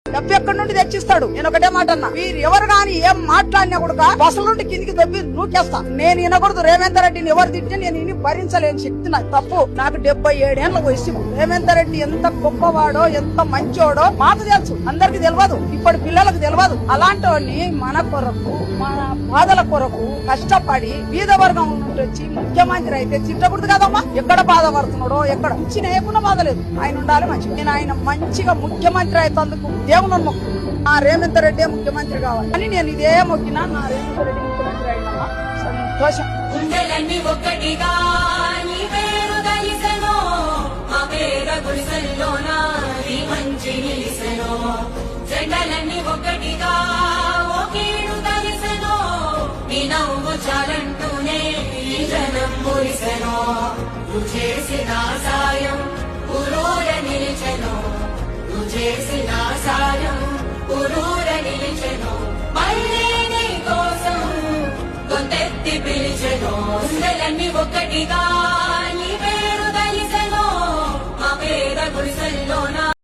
డబ్బు ఎక్కడి నుండి తెచ్చిస్తాడు? నేను ఒకటే మాట అన్నా, మీరు ఎవరు గాని ఏం మాట్లాడినా కూడా బస్సుల నుండి కిందికి దొబ్బి నూకేస్తా. నేను వినకూడదు. రేవంత్ రెడ్డిని ఎవరు తిట్టినా నేను విని భరించలేని శక్తి నాకు. తప్పు. నాకు 77 ఏళ్ల వయసు. రేవంత్ రెడ్డి ఎంత గొప్పవాడో ఎంత మంచోడో మాకు తెలుసు, అందరికి తెలియదు, ఇప్పటి పిల్లలకు తెలియదు. అలాంటి వాడిని మన కొరకు మన బాధల కొరకు కష్టపడి బీద వర్గం నుండి వచ్చి ముఖ్యమంత్రి అయితే తిట్టకూడదు కదమ్మా. ఎక్కడ బాధపడుతున్నాడో ఎక్కడ ఇచ్చి నేయకుండా బాధలేదు. ఆయన ఉండాలి మంచిగా. నేను ఆయన మంచిగా ముఖ్యమంత్రి అయినందుకు దేవుని మొక్కు. నా రేవంత్ రెడ్డి ముఖ్యమంత్రి కావాలి అని నేను ఇదే మొక్కినా. నా రేవంత్ రెడ్డి ముఖ్యమంత్రి అయినమ్మా సంతోషం. చేసిన సాయం పురూర నిలిచెను, చేసిన సాయం పురూర నిలిచెను, మళ్ళీ నీ కోసం గొంతెత్తి పిలిచెను. గుండెలన్నీ ఒక్కటిగా